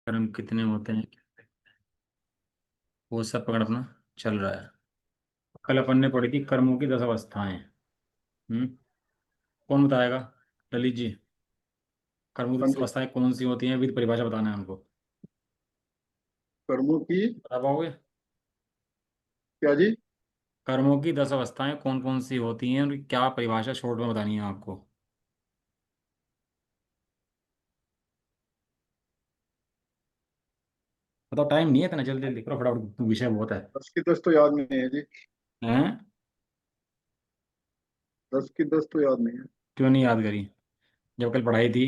कर्म कितने होते हैं? वो सब पकड़ अपना चल रहा है। कल अपन ने पढ़ी थी कर्मों की 10 अवस्थाएं। हम्म। कौन बताएगा? ललित जी। कर्मों की हाँ दस जी। अवस्थाएं कौन सी होती हैं, विद परिभाषा बताना है हमको। कर्मों की। बता पाओगे? क्या जी? कर्मों की 10 अवस्थाएं कौन कौन सी होती हैं और क्या परिभाषा शॉर्ट में बतानी है आपको। बताओ, टाइम नहीं है इतना, जल्दी जल्दी करो फटाफट, विषय बहुत है। 10 की 10 तो याद नहीं है जी। हैं? 10 की 10 तो याद नहीं है। क्यों नहीं याद करी? जब कल पढ़ाई थी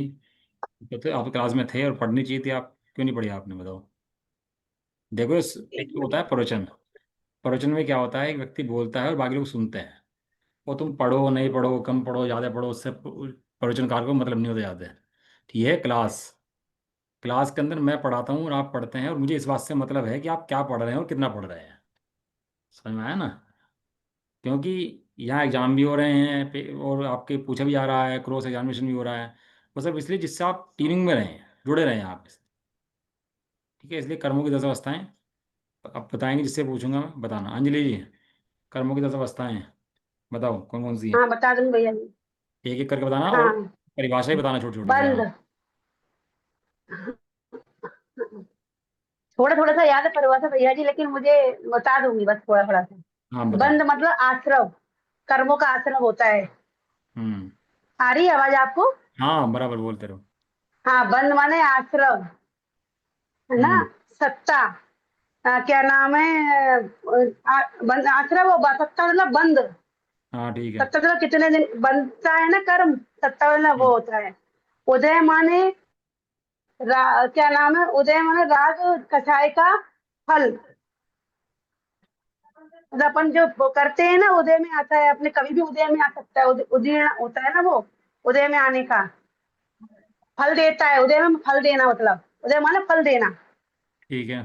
तो आप क्लास में थे और पढ़नी चाहिए थी, आप क्यों नहीं पढ़ी आपने, बताओ। देखो एक तो होता है प्रवचन। प्रवचन में क्या होता है, एक व्यक्ति बोलता है और बाकी लोग सुनते हैं। वो तुम पढ़ो नहीं पढ़ो, कम पढ़ो ज़्यादा पढ़ो, उससे प्रवचनकार को मतलब नहीं होता ज़्यादा। ठीक है? क्लास। क्लास के अंदर मैं पढ़ाता हूँ और आप पढ़ते हैं, और मुझे इस बात से मतलब है कि आप क्या पढ़ रहे हैं और कितना पढ़ रहे हैं। समझ में आया ना? क्योंकि यहाँ एग्जाम भी हो रहे हैं और आपके पूछा भी जा रहा है, क्रॉस एग्जामिनेशन भी हो रहा है। वो सब इसलिए जिससे आप ट्यूनिंग में रहें, जुड़े रहें आप इससे। ठीक है? इसलिए कर्मों की 10 अवस्थाएं अब बताएंगे, जिससे पूछूंगा मैं, बताना। अंजलि जी, कर्मों की 10 अवस्थाएं बताओ कौन कौन सी है। हाँ, बता दूंगी भैया जी। एक एक करके बताना, और हाँ। परिभाषा ही बताना छोटी छोटी सी। बंद। हाँ। थोड़ा थोड़ा सा याद है परिभाषा भैया जी, लेकिन मुझे बता दूंगी बस थोड़ा थोड़ा सा। हाँ बताओ। बंद मतलब आश्रव। कर्मों का आश्रव होता है। हम्म। आ रही है आवाज आपको? हाँ बराबर बोलते रहो। हाँ, बंद माने आश्रव, है ना। हम्म। सत्ता। क्या नाम है? बंद आश्रव और सत्ता मतलब बंद। हाँ ठीक है। सत्ता मतलब कितने दिन बनता है ना कर्म, सत्ता मतलब वो हम्म। होता है। उदय माने क्या नाम है? उदय माने राग कषाय का फल। मतलब अपन जो वो करते हैं ना, उदय में आता है, अपने कभी भी उदय में आ सकता है, उदीर्ण होता है ना वो। उदय में आने का फल देता है, उदय में फल देना मतलब उदय माने फल देना। ठीक है।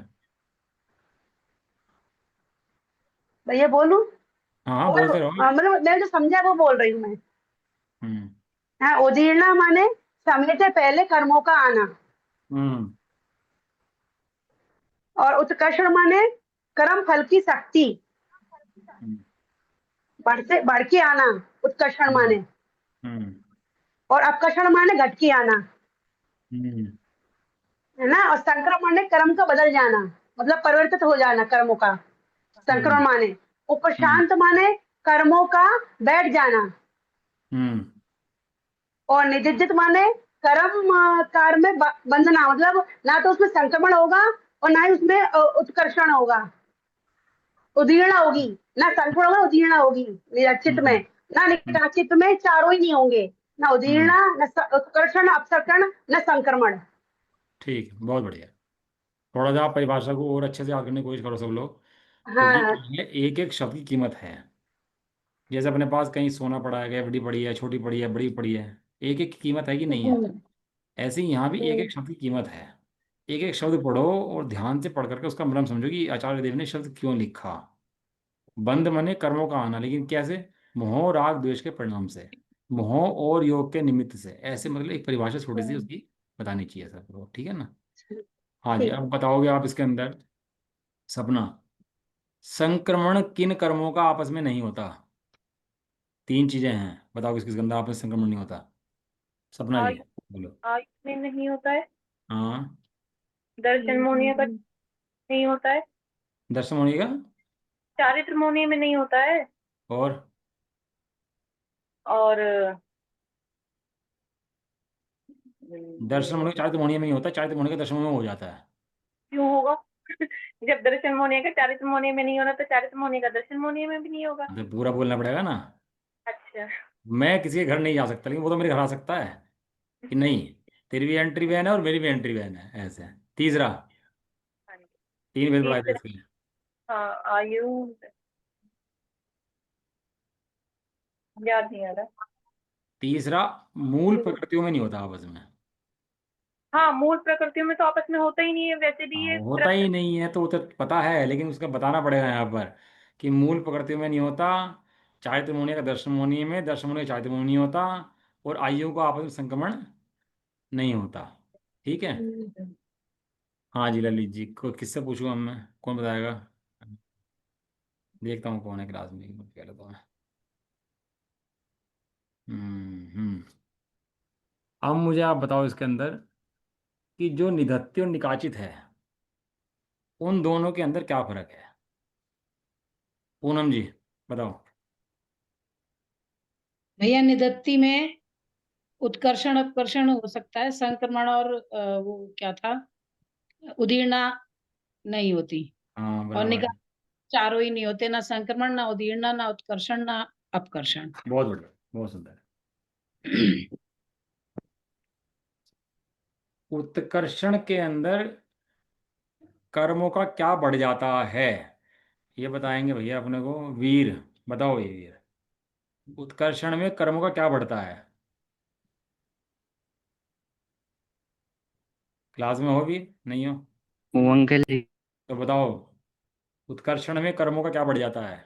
भैया बोलूं? हाँ हाँ बोलते रहो। मतलब मैं जो समझा वो बोल रही हूँ मैं। हम्म। हाँ, उदीर्ण माने समय से पहले कर्मों का आना। हम्म। और उत्कर्षण माने कर्म फल की शक्ति, हम्म। बढ़ते बढ़ के आना, उत्कर्षण हम्म। माने। हम्म। और अपकर्षण माने घट के आना, हम्म। है ना। और संक्रमण माने कर्म का बदल जाना, मतलब परिवर्तित हो जाना कर्मों का। हम्म। संक्रमण माने। हम्म। उपशांत माने कर्मों का बैठ जाना। हम्म। और निदिजित माने कर्म कार में बंधना, मतलब ना तो उसमें संक्रमण होगा और ना ही उसमें उत्कर्षण होगा, उदीर्णा होगी। ना संक्रमण होगा, उदीर्णा होगी निरचित में। हम्म। ना हम्म। निकाचित में चारों ही नहीं होंगे। ना हम्म। उदीर्णा, न उत्कर्षण, अपसर्पण, न संक्रमण। ठीक है, बहुत बढ़िया। थोड़ा सा आप परिभाषा को और अच्छे से याद करने की कोशिश करो सब लोग। क्योंकि हाँ। एक एक शब्द की कीमत है। जैसे अपने पास कहीं सोना पड़ा है, एफडी पड़ी है, छोटी पड़ी है, बड़ी पड़ी है। एक एक की कीमत है कि नहीं है? हम्म, ऐसे ही यहाँ भी एक हम्म, एक शब्द की कीमत है। एक एक शब्द पढ़ो और ध्यान से पढ़ करके उसका मतलब समझो कि आचार्य देव ने शब्द क्यों लिखा। बंध मने कर्मों का आना, लेकिन कैसे? मोह राग द्वेष के परिणाम से, मोह और योग के निमित्त से, ऐसे मतलब एक परिभाषा छोटी सी हम्म, उसकी बतानी चाहिए सबको। ठीक है ना? हाँ जी, ठीक। अब बताओगे आप इसके अंदर। सपना। संक्रमण किन कर्मों का आपस में नहीं होता? 3 चीजें हैं, बताओ किस किस अंदर आपस में संक्रमण नहीं होता। सपना जी, आयु बोलो। आयु में नहीं होता है। हाँ। दर्शन मोनिया का नहीं होता है। दर्शन होने का। चारित्र मोनिया में नहीं होता है। और और दर्शन होने का चारित्र मोहनीय में ही होता है, चारित्र मोहनीय का दर्शन में हो जाता है। क्यों होगा? जब दर्शन मोनिया का चारित्र मोनिया में नहीं होना तो चारित्र मोनिया का दर्शन मोनिया में भी नहीं होगा। तो पूरा बोलना पड़ेगा ना। अच्छा। मैं किसी के घर नहीं जा सकता, लेकिन वो तो मेरे घर आ सकता है कि नहीं? तेरी भी एंट्री वैन है और मेरी भी एंट्री वैन है, ऐसे। तीसरा। हाँ जी। 3 भेद बढ़ाए थे तीसरा। इसके लिए। हाँ, आयु याद नहीं आ रहा। तीसरा, मूल प्रकृतियों में नहीं होता आपस में। हाँ, मूल प्रकृतियों में तो आपस में होता ही नहीं है, वैसे भी हाँ, ये होता ही नहीं है तो वो तो पता है, लेकिन उसका बताना पड़ेगा यहाँ पर कि मूल प्रकृतियों में नहीं होता। चारित्र मुनि का दर्शन मुनि में, दर्शन मुनि का चारित्र मुनि नहीं होता। और आयु का आपस में संक्रमण नहीं होता। ठीक है? हम्म, हाँ जी ललित जी, को किससे पूछूं अब मैं, कौन बताएगा? देखता हूँ कौन है क्लास में, एक मिनट कह लेता हूँ मैं। हम्म। अब मुझे आप बताओ इसके अंदर कि जो निधत्ते और निकाचित है, उन दोनों के अंदर क्या फर्क है? पूनम जी बताओ। भैया निदत्ति में उत्कर्षण अपकर्षण हो सकता है, संक्रमण और वो क्या था, उदीर्णा नहीं होती। हाँ और बराबर निकाल है। चारों ही नहीं होते, ना संक्रमण ना उदीर्णा ना उत्कर्षण ना अपकर्षण। बहुत बढ़िया, बहुत सुंदर। उत्कर्षण के अंदर कर्मों का क्या बढ़ जाता है, ये बताएंगे भैया अपने को। वीर बताओ ये वीर, उत्कर्षण में कर्मों का क्या बढ़ता है? क्लास में हो भी नहीं हो वो अंकल जी। तो बताओ, उत्कर्षण में कर्मों का क्या बढ़ जाता है?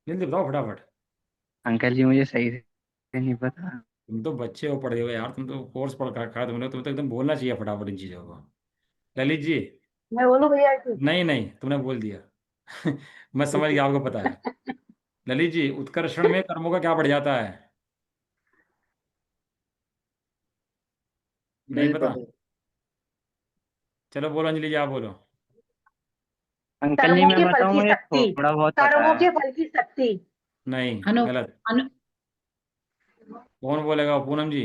जल्दी बताओ फटाफट। अंकल जी मुझे सही से नहीं पता। तुम तो बच्चे हो, पढ़े हो यार, तुम तो कोर्स पढ़ रखा है तुमने, तुम तो एकदम बोलना चाहिए फटाफट इन चीज़ों को। ललित जी। मैं बोलूं भैया कि नहीं नहीं, तुमने बोल दिया। मैं समझ गया, आपको पता है। ललित जी, उत्कर्षण में कर्मों का क्या बढ़ जाता है? नहीं नहीं पता? पता। चलो बोलो, अंजलि जी आप बोलो। अंकल जी कर्मों मैं के फल बताऊं, की मुझे शक्ति, थोड़ा बहुत पता कर्मों है। के फल की शक्ति। नहीं, अनु गलत। अनु कौन बोलेगा? पूनम जी।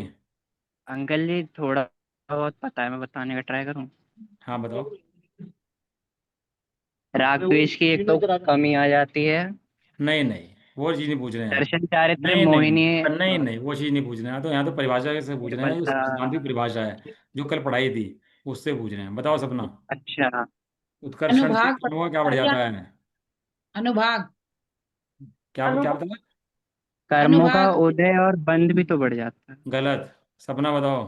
अंकल जी थोड़ा बहुत पता है, मैं बताने का ट्राई करूं। हाँ बताओ। राग द्वेष की एक तो कमी आ जाती है। नहीं नहीं, वो चीज़ नहीं पूछ रहे हैं हम। दर्शन चारित्र नहीं नहीं मोहिनी। नहीं नहीं, वो चीज़ नहीं पूछ रहे हैं। तो यहाँ तो परिभाषा से पूछ ये रहे हैं, जो बता। सिद्धांत की परिभाषा है, जो कल पढ़ाई थी, उससे पूछ रहे हैं। बताओ सपना, अच्छा। उत्कर्षण से अनुभाग कर्मों का क्या पता बढ़ भैया, जाता है? अनुभाग क्या क्या अनु बताया? कर्मों का अनुभाग उदय और बंध भी तो बढ़ जाता है। गलत। सपना बताओ।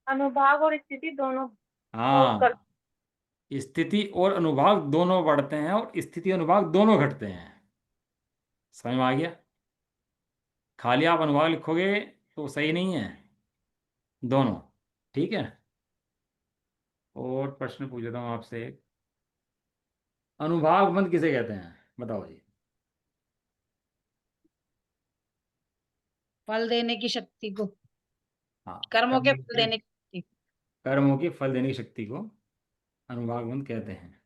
अनुभाग और स्थिति दोनों को कर। हाँ, स्थिति और अनुभाग दोनों बढ़ते हैं, और स्थिति अनुभाग दोनों घटते हैं। समझ में आ गया? खाली आप अनुभाग लिखोगे तो सही नहीं है, दोनों। ठीक है। और प्रश्न पूछ लेता हूँ आपसे एक, अनुभाग बंध किसे कहते हैं? बताओ जी। फल देने की शक्ति को, हाँ, कर्मों के फल देने की शक्ति। कर्मों की फल देने की शक्ति को अनुभाग बंध कहते हैं।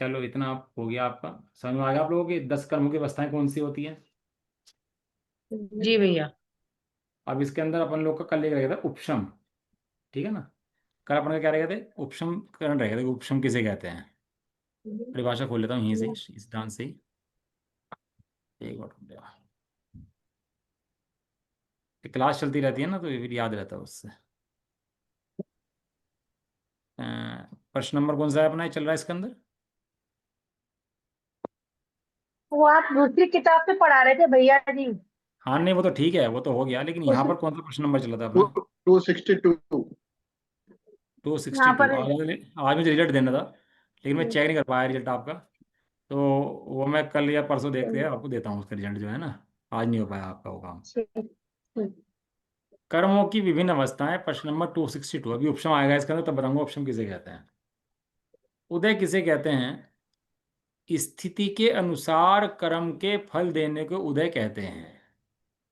चलो इतना हो गया आपका। समझ में आ गया आप लोगों की 10 कर्मों की अवस्थाएं कौन सी होती हैं? जी भैया। अब इसके अंदर अपन लोग का कल एक रहेगा था उपशम। ठीक है ना? कल अपन का क्या रहेगा थे? उपशम करण रहेगा था। उपशम किसे कहते हैं? परिभाषा खोल लेता हूँ यहीं से, इस सिद्धांत से ही। एक बार रुक जाओ। ये क्लास चलती रहती है ना, तो ये फिर याद रहता है उससे। अ, प्रश्न नंबर कौन सा है अपना, ये चल रहा है इसके अंदर? वो आप दूसरी किताब से पढ़ा रहे थे भैया जी। हाँ नहीं, वो तो ठीक है, वो तो हो गया, लेकिन यहाँ उस पर कौन सा प्रश्न नंबर चला था टू अपना? 262। 262। यहाँ पर आज मुझे रिजल्ट देना था, लेकिन मैं चेक नहीं कर पाया रिजल्ट आपका। तो वो मैं कल या परसों देख के आपको देता हूँ उसका रिजल्ट, जो है ना। आज नहीं हो पाया आपका वो काम। कर्मों की विभिन्न अवस्थाएं, प्रश्न नंबर 262। अभी उपशम आएगा इसके अंदर, तब बताऊंगा उपशम किसे कहते हैं। उदय किसे कहते हैं? स्थिति के अनुसार कर्म के फल देने को उदय कहते हैं।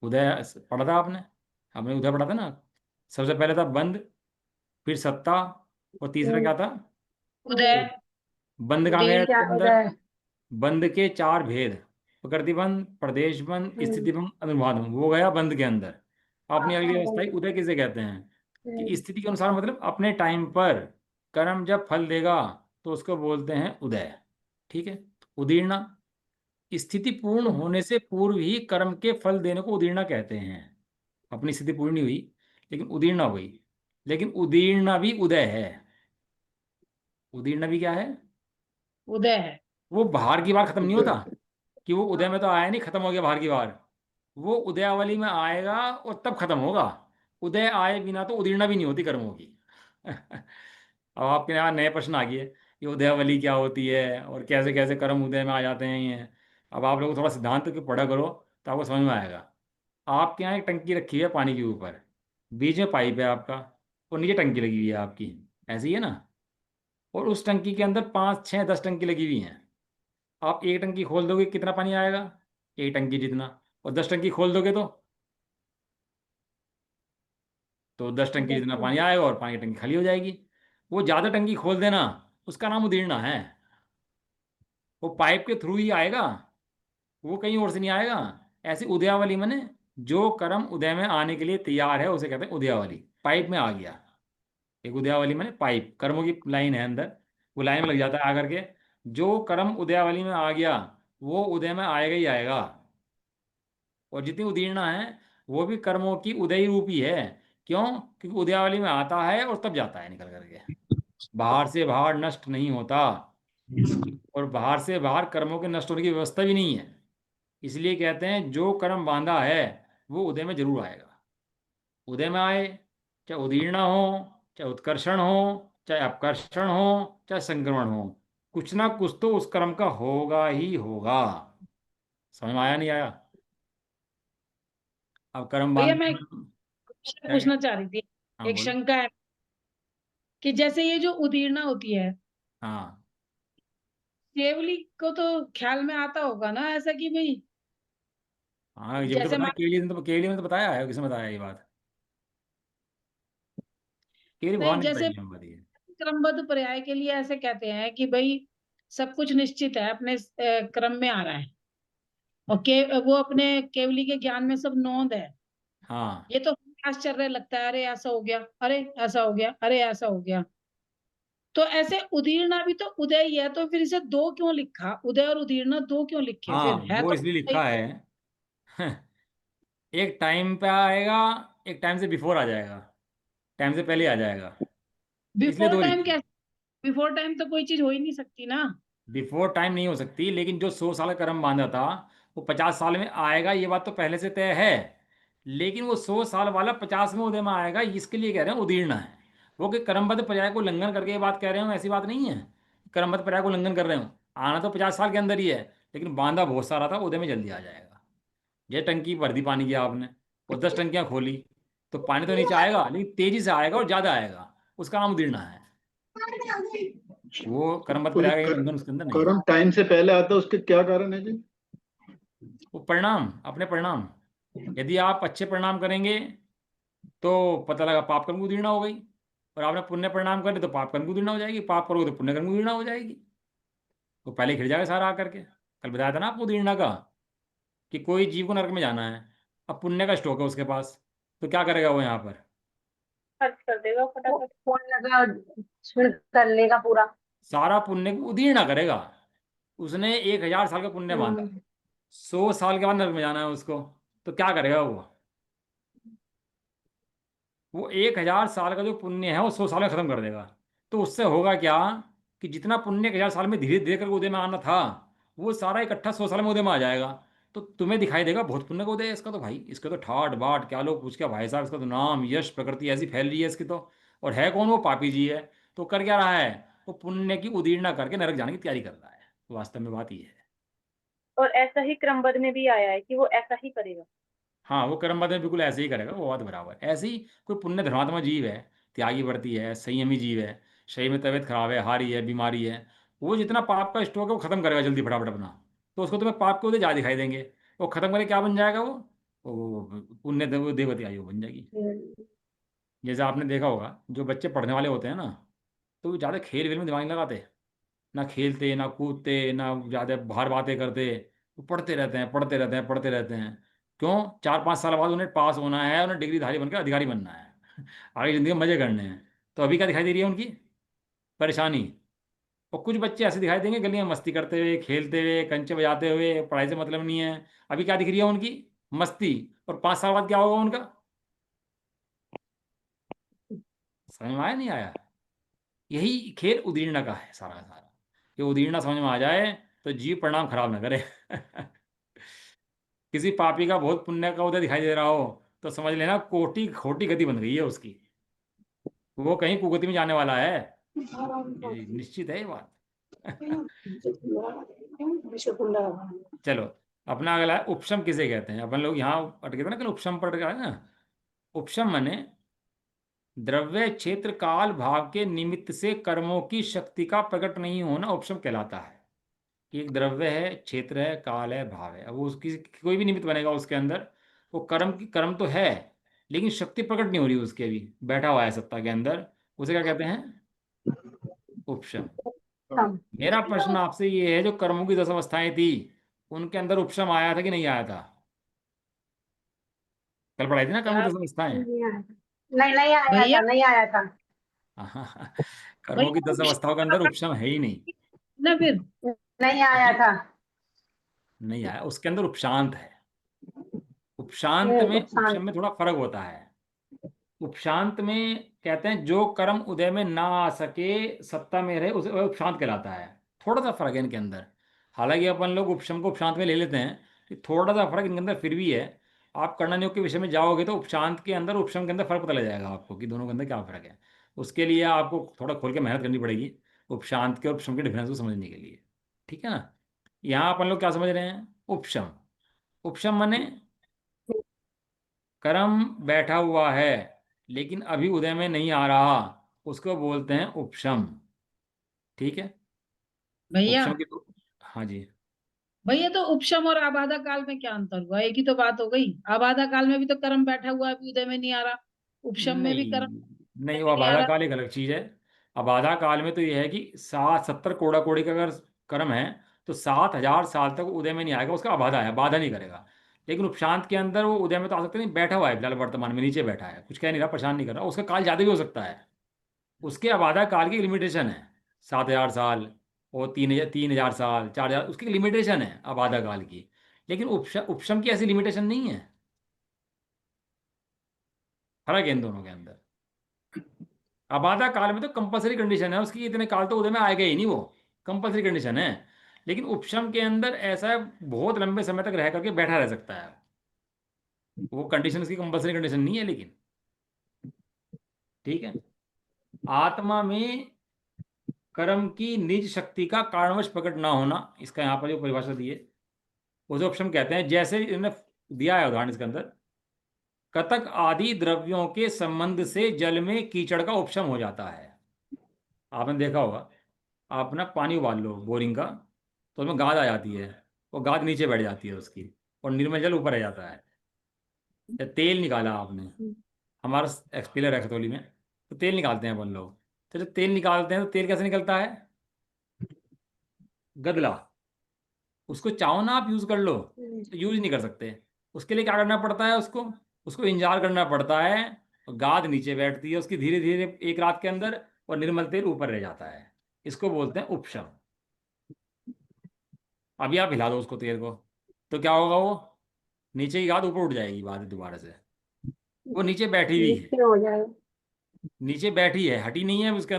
उदय पढ़ा था आपने? आपने उदय पढ़ा था ना? सबसे पहले था बंध, फिर सत्ता, और तीसरा क्या था? उदय बंध कहाँ गया उदीर्ण इसके क्या अंदर? उदय। बंध के चार भेद, प्रकृति बंध, प्रदेश बंध, स्थिति बंध, अनुवाद बंध, वो गया बंध के अंदर। अपनी अगली अवस्था ही उदय किसे कहते हैं? कि स्थिति के अनुसार मतलब अपने टाइम पर कर्म जब फल देगा, तो उसको बोलते हैं उदय। ठीक है। उदीर्णा, स्थिति पूर्ण होने से पूर्व ही कर्म के फल देने को उदीर्णा कहते हैं। अपनी स्थिति पूर्ण नहीं हुई, लेकिन उदीर्णा हुई। लेकिन उदीर्णा भी उदय है। उदीर्णा भी क्या है? उदय है। वो बाहर की बार खत्म नहीं होता, उदय। कि वो उदय में तो आया नहीं, खत्म हो गया बाहर की बार। वो उदयावली में आएगा और तब खत्म होगा। उदय आए बिना तो उदीर्णा भी नहीं होती कर्मों की। अब आपके यहाँ नए प्रश्न आ गए कि उदयावली क्या होती है और कैसे कैसे कर्म उदय में आ जाते हैं ये। अब आप लोग थोड़ा सिद्धांत के पढ़ा करो, तो आपको समझ में आएगा। आपके यहाँ एक टंकी रखी है पानी के ऊपर, बीच में पाइप है आपका, और नीचे टंकी लगी हुई है आपकी, ऐसी है ना। और उस टंकी के अंदर 5 6 10 टंकी लगी हुई हैं। आप एक टंकी खोल दोगे, कितना पानी आएगा? एक टंकी जितना। और 10 टंकी खोल दोगे तो 10 टंकी जितना पानी आएगा और पानी की टंकी खाली हो जाएगी। वो ज़्यादा टंकी खोल देना, उसका नाम उदीरना है। वो पाइप के थ्रू ही आएगा, वो कहीं और से नहीं आएगा। ऐसी उदयावली मैंने, जो कर्म उदय में आने के लिए तैयार है उसे कहते हैं उदयावली। पाइप में आ गया, एक उदयावली मैंने पाइप, कर्मों की लाइन है अंदर, वो लाइन में लग जाता है आकर के। जो कर्म उदयावली में आ गया वो उदय में आएगा ही आएगा। और जितनी उदीर्णा है वो भी कर्मों की उदय रूपी है। क्यों? क्योंकि उदयावली में आता है और तब जाता है निकल करके, बाहर से बाहर नष्ट नहीं होता। और बाहर से बाहर कर्मों के नष्ट होने की व्यवस्था भी नहीं है। इसलिए कहते हैं जो कर्म बांधा है वो उदय में जरूर आएगा। उदय में आए, चाहे उदीर्णा हो, चाहे उत्कर्षण हो, चाहे अपकर्षण हो, चाहे संक्रमण हो, कुछ ना कुछ तो उस कर्म का होगा ही होगा। समझ में आया नहीं आया? अब कर्म भैया बांध मैं क्या क्या? पूछना चाह रही थी, हाँ एक बोलो। शंका है कि जैसे ये जो उदीर्णा होती है, हाँ केवली को तो ख्याल में आता होगा ना ऐसा कि भाई हाँ, ये भी तो जैसे बताया, मान, केवली में तो बताया है, किसने बताया ये बात? केवली भगवान नहीं ने बताई जैसे है बात ये। क्रमबद्ध पर्याय के लिए ऐसे कहते हैं कि भाई सब कुछ निश्चित है, अपने क्रम में आ रहा है, और वो अपने केवली के ज्ञान में सब नोंद है। हाँ ये तो आश्चर्य लगता है, अरे ऐसा हो गया, अरे ऐसा हो गया, अरे ऐसा हो गया। तो ऐसे उदीर्णा भी तो उदय ही है, तो फिर इसे दो क्यों लिखा, उदय और उदीर्णा दो क्यों लिखे, हाँ, फिर है वो तो इसलिए उदय लिखा है एक टाइम पे आएगा, एक टाइम से बिफोर आ जाएगा, टाइम से पहले आ जाएगा, इसलिए बिफोर दो टाइम लिखे। कैसे? बिफोर टाइम तो कोई चीज हो ही नहीं सकती ना। बिफोर टाइम नहीं हो सकती, लेकिन जो 100 साल का कर्म बांधा था वो 50 साल में आएगा, ये बात तो पहले से तय है। लेकिन वो 100 साल वाला 50 में उदय में आएगा, इसके लिए कह रहे हैं उदीर्णा है। वो कि कर्मबद्ध पर्याय को उल्लंघन करके ये बात कह रहे हो, ऐसी बात नहीं है। कर्मबद्ध पर्याय को उल्लंघन कर रहे हो, आना तो 50 साल के अंदर ही है, लेकिन बांधा बहुत सारा था, उदय में जल्दी आ जाएगा। ये टंकी भर दी पानी की आपने, और 10 टंकियां खोली, तो पानी तो नीचे आएगा लेकिन तेजी से आएगा और ज्यादा आएगा, उसका नाम उदीर्णा है। वो कर्मबद्ध तो ये पर्याय का उल्लंघन उसके अंदर नहीं है। कर्म टाइम से पहले आता है, उसके क्या कारण है जी? वो परिणाम, अपने परिणाम। यदि आप अच्छे परिणाम करेंगे तो पता लगा पाप कर्म की उदीर्णा हो गई, और आपने पुण्य परिणाम करे तो पाप कर्म की उदीर्णा हो जाएगी, पाप करोगे तो पुण्य कर्म की उदीर्णा हो जाएगी। वो पहले खिल जाएगा सारा आकर के। कल बताया था ना आपको उदीर्णा का, कि कोई जीव को नरक में जाना है, अब पुण्य का स्टॉक है उसके पास, तो क्या करेगा वो यहाँ पर? खर्च कर देगा फटाफट। फोन लगा फिर कर लेगा पूरा। सारा पुण्य को उदीर्णा करेगा। उसने 1000 साल का पुण्य बांधा, हम्म। 100 साल के बाद नरक में जाना है उसको, तो क्या करेगा वो 1000 साल का जो पुण्य है वो 100 साल में खत्म कर देगा। तो उससे होगा क्या, कि जितना पुण्य 1000 साल में धीरे धीरे करके उदय में आना था, वो सारा इकट्ठा 100 साल में उदय में आ जाएगा। तो तुम्हें दिखाई देगा बहुत पुण्य का उदय है इसका, तो भाई इसके तो ठाट बाट क्या लोग पूछ के, भाई साहब इसका तो नाम यश प्रकृति ऐसी फैल रही है इसकी तो। और है कौन? वो पापी जी है। तो कर क्या रहा है? वो पुण्य की उदीर्णा करके नरक जाने की तैयारी कर रहा है। वास्तव में बात ये है। और ऐसा ही क्रमबद्ध में भी आया है कि वो ऐसा ही करेगा। हाँ, वो कर्मवाद में बिल्कुल ऐसे ही करेगा, वो बात बराबर। ऐसे ही कोई पुण्य धर्मात्मा जीव है, त्यागी व्रती है, संयमी जीव है, शरीर में तबीयत खराब है, हारी है, बीमारी है, वो जितना पाप का स्टॉक है वो खत्म करेगा जल्दी फटाफट अपना। तो उसको तुम्हें पाप के उदय ज्यादा दिखाई देंगे। वो खत्म करके क्या बन जाएगा वो पुण्य देवती आयु बन जाएगी। जैसे आपने देखा होगा, जो बच्चे पढ़ने वाले होते हैं ना, तो वो ज़्यादा खेल वेल में दिमाग नहीं लगाते, ना खेलते ना कूदते ना ज़्यादा बाहर बातें करते। वो पढ़ते रहते हैं, पढ़ते रहते हैं, पढ़ते रहते हैं। क्यों? 4 5 साल बाद उन्हें पास होना है, उन्हें डिग्रीधारी बनकर अधिकारी बनना है आगे जिंदगी में मजे करने हैं। तो अभी क्या दिखाई दे रही है उनकी? परेशानी। और कुछ बच्चे ऐसे दिखाई देंगे गलियां में मस्ती करते हुए, खेलते हुए, कंचे बजाते हुए, पढ़ाई से मतलब नहीं है। अभी क्या दिख रही है उनकी? मस्ती। और 5 साल बाद क्या होगा उनका? समझ में आया नहीं आया? यही खेल उदीर्णा का है सारा का सारा। ये उदीर्णा समझ में आ जाए तो जीव परिणाम खराब ना करे किसी पापी का बहुत पुण्य का उदय दिखाई दे रहा हो, तो समझ लेना कोटि खोटी गति बन गई है उसकी, वो कहीं कुगति में जाने वाला है। ये निश्चित है ये बात चलो, अपना अगला है उपशम किसे कहते हैं। अपन लोग यहाँ अटके थे ना, कल उपशम पढ़ गया है ना। उपशम माने द्रव्य क्षेत्र काल भाव के निमित्त से कर्मों की शक्ति का प्रकट नहीं होना उपशम कहलाता है। कि एक द्रव्य है, क्षेत्र है, काल है, भाव है, अब वो उसकी कोई भी निमित्त बनेगा उसके अंदर, वो कर्म तो है लेकिन शक्ति प्रकट नहीं हो रही उसके, अभी बैठा हुआ है सत्ता के अंदर, उसे क्या कहते हैं? उपशम। हम मेरा प्रश्न आपसे ये है, जो कर्मों की 10 अवस्थाएं थी उनके अंदर उपशम आया था कि नहीं आया था? कल पढ़ाई थी ना कर्मों की यार 10 अवस्थाएं। नहीं आया था। नहीं आया भैया था, नहीं आया था। कर्मों की भैया 10 अवस्थाओं के अंदर उपशम है ही नहीं। ना फिर नहीं आया था। नहीं आया, उसके अंदर उपशांत है। उपशांत में उपशांत। उपशम में थोड़ा फर्क होता है। उपशांत में कहते हैं जो कर्म उदय में ना आ सके, सत्ता में रहे, उसे वह उपशांत कहलाता है। थोड़ा सा फर्क है इनके अंदर। हालांकि अपन लोग उपशम को उपशांत में ले लेते हैं, कि थोड़ा सा फर्क इनके अंदर फिर भी है। आप कर्णनियोग के विषय में जाओगे तो उपशांत के अंदर उपशम के अंदर फर्क पता लग जाएगा आपको, कि दोनों के अंदर क्या फर्क है। उसके लिए आपको थोड़ा खोल के मेहनत करनी पड़ेगी उपशांत के और उपशम के डिफरेंस को समझने के लिए। ठीक है ना। यहाँ अपन लोग क्या समझ रहे हैं? उपशम। उपशम माने कर्म बैठा हुआ है लेकिन अभी उदय में नहीं आ रहा, उसको बोलते हैं उपशम। ठीक है। भैया उपशम की तो, हाँ जी। भैया तो उपशम और आबादा काल में क्या अंतर हुआ? एक ही तो बात हो गई। आबादा काल में भी तो कर्म बैठा हुआ है, अभी उदय में नहीं आ रहा। उपशम में भी कर्म नहीं उदय नहीं, वो में नहीं आ अबाधा रहा। काल एक अलग चीज है। अबाधा काल में तो यह है कि 70 कोड़ा कोड़ी का अगर कर्म है तो 7,000 साल तक उदय में नहीं आएगा, उसका अबाधा है, बाधा नहीं करेगा। लेकिन उपशांत के अंदर वो उदय में तो आ सकता नहीं, बैठा हुआ है फिलहाल वर्तमान में, नीचे बैठा है, कुछ कह नहीं रहा, परेशान नहीं कर रहा, उसका काल ज्यादा भी हो सकता है। उसके अबाधा काल की लिमिटेशन है। 7,000 साल और 3,000 साल, 4,000, उसकी लिमिटेशन है अबाधा काल की। लेकिन उपशम की ऐसी लिमिटेशन नहीं है। फर्क है इन दोनों के अंदर। अबाधा काल में तो कंपलसरी कंडीशन है उसकी, इतने काल तो उदय में आएगा ही नहीं, वो कंपलसरी कंडीशन है। लेकिन उपशम के अंदर ऐसा है, बहुत लंबे समय तक रह करके बैठा रह सकता है। वो कंडीशन उसकी कंपलसरी कंडीशन नहीं है लेकिन। ठीक है। आत्मा में कर्म की निज शक्ति का कारणवश प्रकट ना होना, इसका यहाँ पर जो परिभाषा दी है उसे उपशम कहते हैं। जैसे इन्होंने दिया है उदाहरण इसके अंदर, कतक आदि द्रव्यों के संबंध से जल में कीचड़ का उपशम हो जाता है। आपने देखा होगा, आप ना पानी उबाल लो बोरिंग का, तो उसमें गाद आ जाती है, वो गाद नीचे बैठ जाती है उसकी, और निर्मल जल ऊपर रह जाता है। या तेल निकाला आपने, हमारा एक्सपीरियर है खतौली में, तो तेल निकालते हैं अपन लोग। तो जब तेल निकालते हैं तो तेल कैसे निकलता है? गदला। उसको चाहो ना आप यूज कर लो, तो यूज नहीं कर सकते। उसके लिए क्या करना पड़ता है? उसको उसको इंजार करना पड़ता है। और गाद नीचे बैठती है उसकी, धीरे धीरे एक रात के अंदर, और निर्मल तेल ऊपर रह जाता है। इसको बोलते हैं उपशम। अभी आप हिला दो उसको, तेल को, तो क्या होगा? वो नीचे की गाद ऊपर उठ जाएगी बाद में दोबारा से। वो नीचे बैठी हुई है, निश्चय हो जाएगा। नीचे बैठी है, हटी नहीं है उसके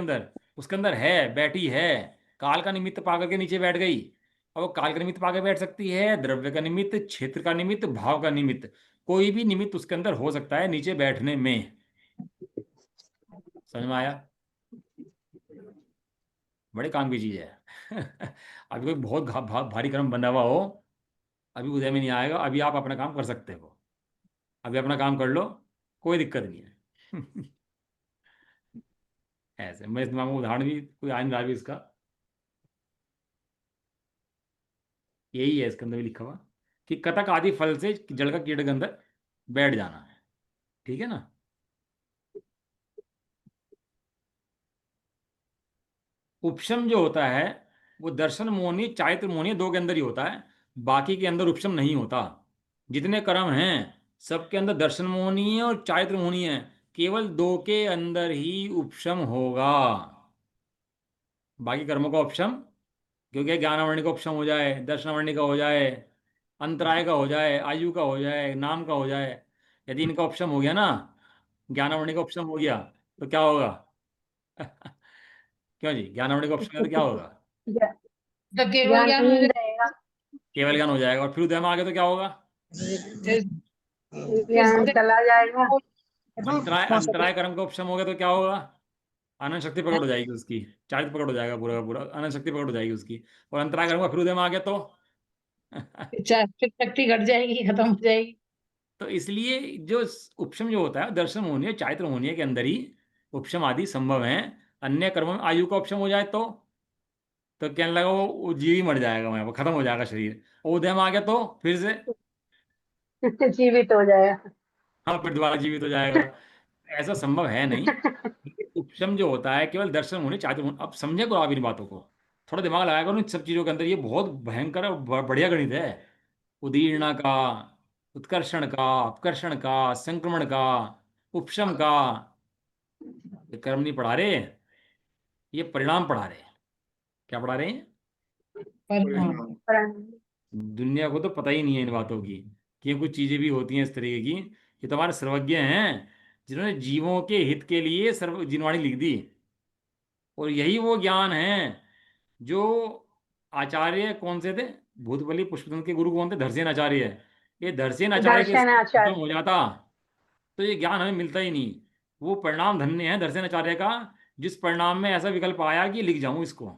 अंदर है, बैठी है। काल का निमित्त पा करके नीचे बैठ गई। और वो काल का निमित्त पाके बैठ सकती है, द्रव्य का निमित्त, क्षेत्र का निमित्त, भाव का निमित्त, कोई भी निमित्त उसके अंदर हो सकता है नीचे बैठने में। समझ में आया? बड़े काम की चीज है। अभी कोई बहुत भारी कर्म बंधा हुआ हो, अभी उदय में नहीं आएगा, अभी आप अपना काम कर सकते हो, अभी अपना काम कर लो, कोई दिक्कत नहीं है। ऐसे मेरे दिमाग में उदाहरण भी कोई आ नहीं रहा अभी इसका। यही है इसके अंदर भी लिखा हुआ, कि कतक आदि फल से जल का कीट के अंदर बैठ जाना है। ठीक है ना। उपशम जो होता है वो दर्शन मोहनी, चारित्र मोहनी, दो के अंदर ही होता है, बाकी के अंदर उपशम नहीं होता। जितने कर्म हैं सबके अंदर दर्शन मोहनी है और चारित्र मोहनी है, केवल दो के अंदर ही उपशम होगा। बाकी कर्मों का उपशम, क्योंकि ज्ञानावरणी का उपशम हो जाए, दर्शनावरणी का हो जाए, अंतराय का हो जाए, आयु का हो जाए, नाम का हो जाए, यदि इनका उपशम हो गया ना, ज्ञानावरणी का उपशम हो गया, तो क्या होगा? क्यों जी, ज्ञानावरणी का उपशम है तो क्या होगा? ज्ञा- तो केवल ज्ञान ज्ञान हो नहीं रहेगा। केवल ज्ञान हो जाएगा, और फिर उदय में आगे तो क्या होगा? जाए। ज्ञान चला जाएगा। अंतराय अंतराय कर्म का उपशम हो गया तो क्या होगा? अनंत शक्ति प्रकट हो जाएगी उसकी, चारित्र प्रकट हो जाएगा, पूरा का पूरा अनंत शक्ति प्रकट हो जाएगी उसकी। और अंतराय कर्म का फिर उदय में आ गया तो फिर शक्ति घट जाएगी, खत्म हो जाएगी। तो इसलिए जो उपशम जो होता है दर्शन मोहनीय चारित्र मोहनीय के अंदर ही उपशम आदि संभव है। अन्य कर्मों में आयु का उपशम हो जाए तो कहने लगा वो जीव ही मर जाएगा, वहां वो खत्म हो जाएगा शरीर। और उदय में आ गया तो फिर से जीवित हो जाएगा। हाँ फिर दोबारा जीवित हो जाएगा। ऐसा संभव है नहीं। उपशम जो होता है केवल दर्शन होने चाहते हो। अब समझे करो आप इन बातों को, थोड़ा दिमाग लगाया करो इन सब चीजों के अंदर। ये बहुत भयंकर और बढ़िया गणित है। उदीर्णा का, उत्कर्षण का, अपकर्षण का, संक्रमण का, उपशम का। ये कर्म नहीं पढ़ा रहे, ये परिणाम पढ़ा रहे हैं। क्या पढ़ा रहे हैं? परिणाम। दुनिया को तो पता ही नहीं है इन बातों की कि ये कुछ चीजें भी होती हैं इस तरीके की। ये तो हमारे सर्वज्ञ हैं जिन्होंने जीवों के हित के लिए सर्व जिनवाणी लिख दी। और यही वो ज्ञान है जो आचार्य कौन से थे, भूतबली पुष्पदंत के गुरु कौन थे? धरसेन आचार्य। ये धरसेन आचार्य के दर्शन खत्म आचार्य। हो जाता तो ये ज्ञान हमें मिलता ही नहीं। वो परिणाम धन्य है धरसेन आचार्य का, जिस परिणाम में ऐसा विकल्प आया कि लिख जाऊं इसको।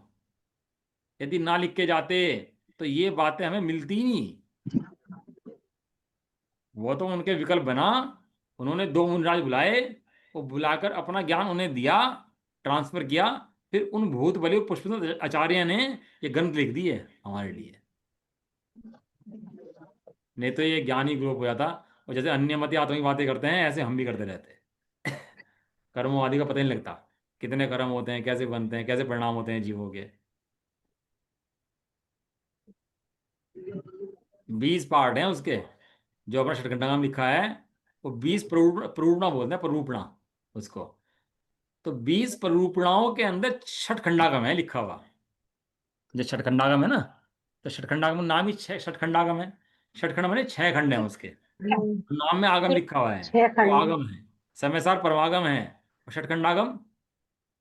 यदि ना लिख के जाते तो ये बातें हमें मिलती ही नहीं। वो तो उनके विकल्प बना, उन्होंने दो मुनिराज बुलाए, वो बुलाकर अपना ज्ञान उन्हें दिया, ट्रांसफर किया। फिर उन भूत बलि पुष्पदंत आचार्य ने ये ग्रंथ लिख दिए हमारे लिए। नहीं तो ये ज्ञान ही ग्लोप हो जाता। और जैसे अन्य मत आत्मिक बातें करते हैं ऐसे हम भी करते रहते हैं। कर्मों आदि का पता ही नहीं लगता, कितने कर्म होते हैं, कैसे बनते हैं, कैसे परिणाम होते हैं जीवों के। 20 पार्ट हैं उसके, जो अपना षटखंडा में लिखा है। वो 20 प्ररूपणा बोलते हैं, प्ररूपणा उसको। तो 20 प्ररूपणाओं के अंदर षटखंडागम है लिखा हुआ। जो षटखंडागम है ना, तो षटखंडागम नाम ही षटखंडागम है। षटखंड माने 6 खंड हैं उसके, नाम में आगम लिखा हुआ है। 6 वो खंड। आगम है, समयसार परमागम है, और षटखंडागम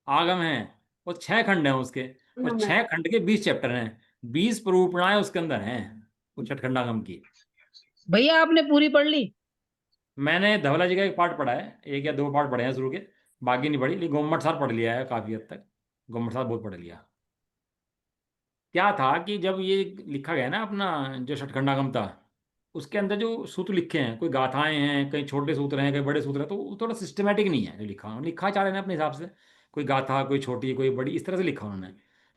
आगम है। वो 6 खंड हैं उसके, और 6 खंड के 20 चैप्टर हैं। 20 प्ररूपणाएं उसके अंदर हैं उस षटखंडागम की। भैया आपने पूरी पढ़ ली? मैंने धवला जी का एक पार्ट पढ़ा है, 1 या 2 पार्ट पढ़े हैं शुरू के, बाकी नहीं पढ़ी। लेकिन गोमट सार पढ़ लिया है काफी हद तक, गोमट सार बहुत पढ़ लिया। क्या था कि जब ये लिखा गया ना अपना जो षटखंडागम था, उसके अंदर जो सूत्र लिखे हैं, कोई गाथाएं हैं, कई छोटे सूत्र हैं, कई बड़े सूत्र हैं, तो वो थोड़ा सिस्टमेटिक नहीं है जो लिखा। लिखा चाह रहे हैं अपने हिसाब से, कोई गाथा, कोई छोटी, कोई बड़ी, इस तरह से लिखा उन्होंने।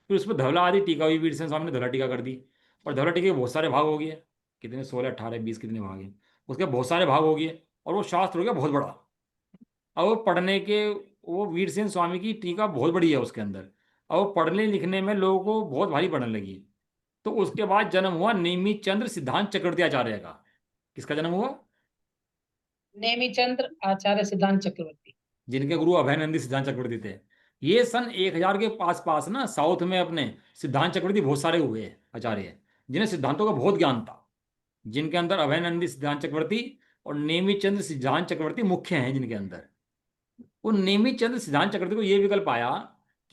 फिर उसमें धवला आदि टीका हुई, वीरसेन स्वामी ने धवला टीका कर दी। और धवला टीके के बहुत सारे भाग हो गए, कितने 16, 18, 20 कितने भाग हैं उसके, बहुत सारे भाग हो गए। और वो शास्त्र हो गया बहुत बड़ा। अब वो पढ़ने के, वो वीरसेन स्वामी की टीका बहुत बड़ी है उसके अंदर। और वो पढ़ने लिखने में लोगों को बहुत भारी पड़ने लगी। तो उसके बाद जन्म हुआ नेमित चंद्र सिद्धांत चक्रवर्ती आचार्य का। किसका जन्म हुआ? नेमिचंद्र आचार्य सिद्धांत चक्रवर्ती। जिनके गुरु अभयनंदी सिद्धांत चक्रवर्ती थे। ये सन 1000 के पास पास ना साउथ में अपने सिद्धांत चक्रवर्ती बहुत सारे हुए आचार्य, जिन्हें सिद्धांतों का बहुत ज्ञान था। जिनके अंदर अभयनंदी सिद्धांत चक्रवर्ती और नेमित चंद्र सिद्धांत चक्रवर्ती मुख्य हैं जिनके अंदर। उन नेमित चंद्र सिद्धांत चक्रवर्ती को ये विकल्प आया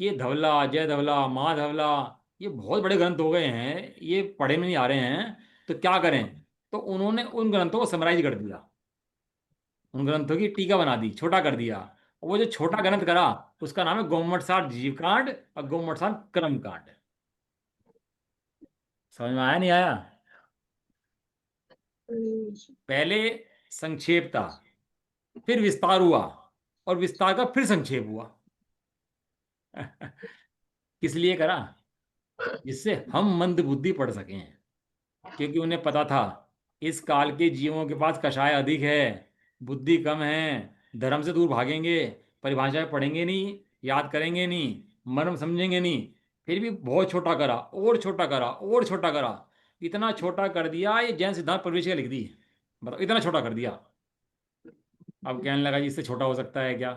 कि ये धवला, जय धवला, माँ धवला, ये बहुत बड़े ग्रंथ हो गए हैं, ये पढ़े में नहीं आ रहे हैं, तो क्या करें? तो उन्होंने उन ग्रंथों को समराइज कर दिया, उन ग्रंथों की टीका बना दी, छोटा कर दिया। और वो जो छोटा ग्रंथ करा उसका नाम है गोमटसार जीव कांड और गोमटसार कर्म कांड। समझ में आया नहीं आया? पहले संक्षेप था, फिर विस्तार हुआ, और विस्तार का फिर संक्षेप हुआ। किस लिए करा? जिससे हम मंद बुद्धि पढ़ सकें। क्योंकि उन्हें पता था इस काल के जीवों के पास कषाय अधिक है, बुद्धि कम है, धर्म से दूर भागेंगे, परिभाषाएं पढ़ेंगे नहीं, याद करेंगे नहीं, मर्म समझेंगे नहीं। फिर भी बहुत छोटा करा, और छोटा करा, और छोटा करा। इतना छोटा कर दिया, ये जैन सिद्धांत प्रवेशिका लिख दी। बताओ, इतना छोटा कर दिया। अब कहने लगा जी इससे छोटा हो सकता है क्या?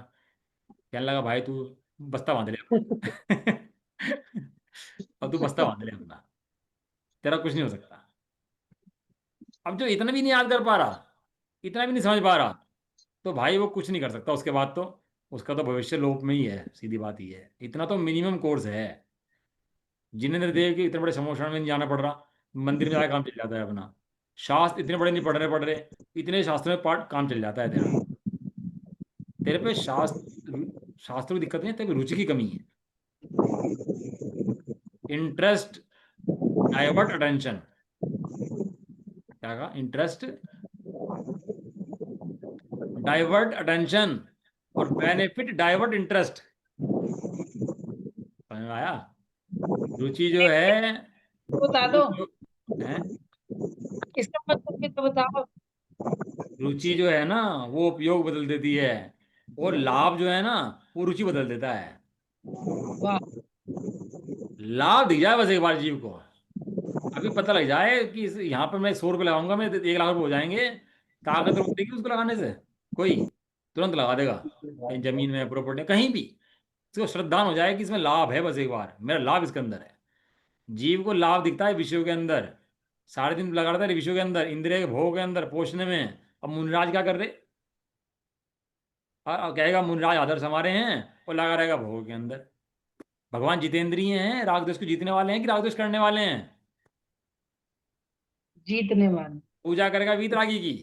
कहने लगा भाई तू बस्ता बांध ले अपना। अब तू बस्ता बांध ले अपना, तेरा कुछ नहीं हो सकता। अब जो इतना भी नहीं याद कर पा रहा, इतना भी नहीं समझ पा रहा, तो भाई वो कुछ नहीं कर सकता उसके बाद तो। उसका तो भविष्य लोप में ही है, सीधी बात ही है। इतना तो मिनिमम कोर्स है। जिनेंद्र देव के इतने बड़े समोषण में नहीं जाना पड़ रहा, मंदिर में जाकर काम चल जाता है अपना। शास्त्र इतने बड़े नहीं पढ़ रहे, इतने शास्त्रों में पाठ काम चल जाता है तेरा। तेरे पे शास्त्र की दिक्कत नहीं है, तेरे पे रुचि की कमी है। इंटरेस्ट, डाइवर्ट अटेंशन, क्या कहा? इंटरेस्ट, डाइवर्ट अटेंशन, और बेनिफिट डाइवर्ट इंटरेस्ट। समझ में आया? रुचि जो है बता वो दो है, इसका मतलब भी तो बताओ। रुचि जो है ना वो उपयोग बदल देती है, और लाभ जो है ना वो रुचि बदल देता है। वाह, लाभ दिख जाए बस एक बार जीव को, अभी पता लग जाए कि यहाँ पर मैं 100 रुपये लगाऊंगा, मैं 1 लाख रुपये हो जाएंगे, ताकत रुकती उसको लगाने से कोई तुरंत लगा देगा, कहीं जमीन में, प्रॉपर्टी कहीं भी। इसको श्रद्धान हो जाए कि इसमें लाभ है, बस एक बार मेरा लाभ इसके अंदर है। जीव को लाभ दिखता है विषयों के अंदर, सारे दिन लगा रहता है विषयों के अंदर, इंद्रिय के भोग के अंदर पोषने में। अब मुनिराज क्या कर रहे? और कहेगा मुनिराज आदर्श हमारे हैं, और लगा रहेगा भोग के अंदर। भगवान जितेंद्रिय हैं, राग द्वेष को जीतने वाले हैं कि राग द्वेष करने वाले हैं? जीतने वाले। पूजा करेगा वीतरागी की,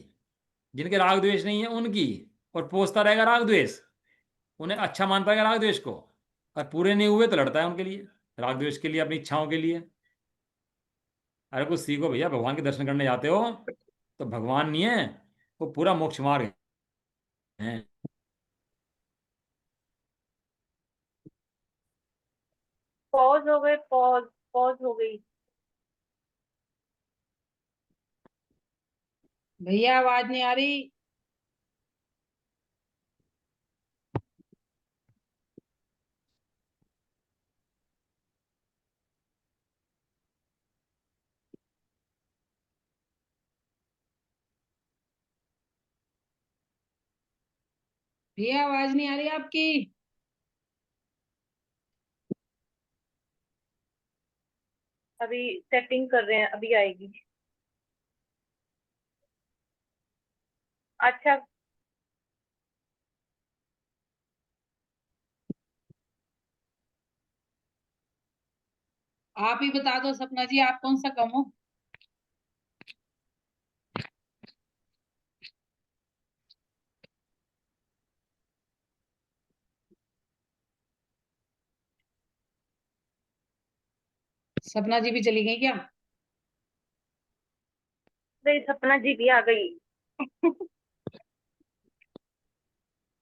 जिनके राग द्वेष नहीं है उनकी, और पोसता रहेगा राग द्वेष, उन्हें अच्छा मानता है राग द्वेष को, और पूरे नहीं हुए तो लड़ता है उनके लिए, राग द्वेष के लिए, अपनी इच्छाओं के लिए। अरे कुछ सीखो भैया, भगवान के दर्शन करने जाते हो तो भगवान नहीं है, वो पूरा मोक्ष मार्ग है। पॉज हो गए, पॉज, पॉज हो गई। भैया आवाज नहीं आ रही। भैया आवाज नहीं आ रही आपकी। अभी सेटिंग कर रहे हैं, अभी आएगी। अच्छा, आप ही बता दो सपना जी, आप कौन सा कम हो। सपना जी भी चली गई क्या? मेरी सपना जी भी आ गई।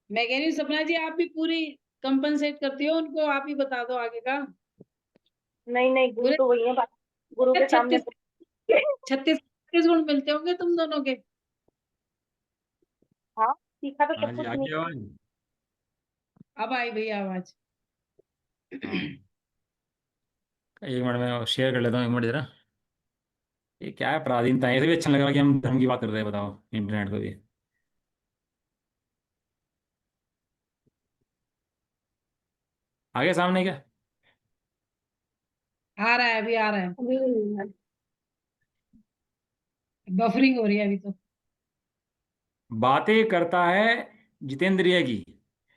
मैं कह रही हूँ सपना जी, आप भी पूरी कंपनसेट करती हो उनको, आप ही बता दो आगे का। नहीं नहीं, गुरु पूरे तो वही है, गुरु के सामने। 36 36 गुण मिलते होंगे तुम दोनों के। हाँ, सीखा तो हाँ सब जी, कुछ आ नहीं। गई आवाज। अब आई भैया आवाज। एक मिनट में शेयर कर लेता हूँ, एक मिनट जरा। ये क्या है, पराधीनता है, ऐसे भी अच्छा लग रहा है कि हम धर्म की बात कर रहे हैं, बताओ इंटरनेट पे भी। आगे सामने क्या? आ रहा है, अभी आ रहा है। अभी नहीं है। बफरिंग हो रही है अभी तो। बातें करता है जितेंद्रिय की।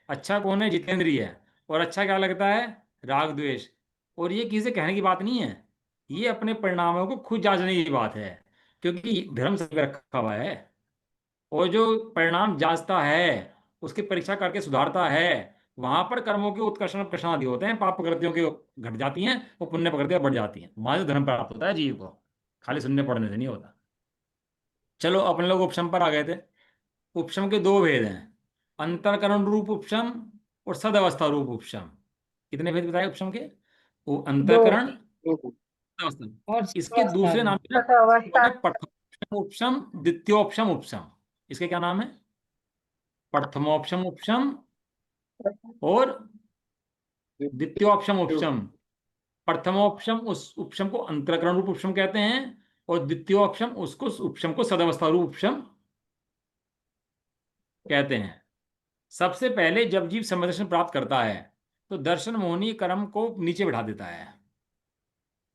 अच्छा कौन है? जितेंद्रिय। और अच्छा क्या लगता है? राग द्वेष। और ये किसी से कहने की बात नहीं है, ये अपने परिणामों को खुद जांचने की बात है, क्योंकि धर्म से रखा हुआ है। और जो परिणाम जांचता है, उसकी परीक्षा करके सुधारता है, वहां पर कर्मों के उत्कर्षण और प्रश्न आदि होते हैं, पाप प्रकृतियों के घट जाती हैं, वो पुण्य प्रकृतियां बढ़ जाती हैं, वहां से धर्म प्राप्त होता है जीव को, खाली सुनने पढ़ने से नहीं होता। चलो अपन लोग उपशम पर आ गए थे। उपशम के दो भेद हैं, अंतरकरण रूप उपशम और सदअवस्था रूप उपशम। कितने भेद बताए उपशम के? वो दो। अंतरकरण, सदअवस्था। और इसके अवस्था दूसरे भी। नाम क्या है? अवस्था। प्रथमोपशम उपशम, द्वितीयोपशम उपशम। इसके क्या नाम है? प्रथमोपशम उपशम और द्वितीयोपशम उपशम। प्रथमोपशम उस उपशम को अंतरकरण रूप उपशम कहते हैं, और द्वितीयोपशम उसको, उपशम को सदअवस्था रूप उपशम कहते हैं। सबसे पहले जब जीव समय दर्शन प्राप्त करता है तो दर्शन मोहनी कर्म को नीचे बैठा देता है।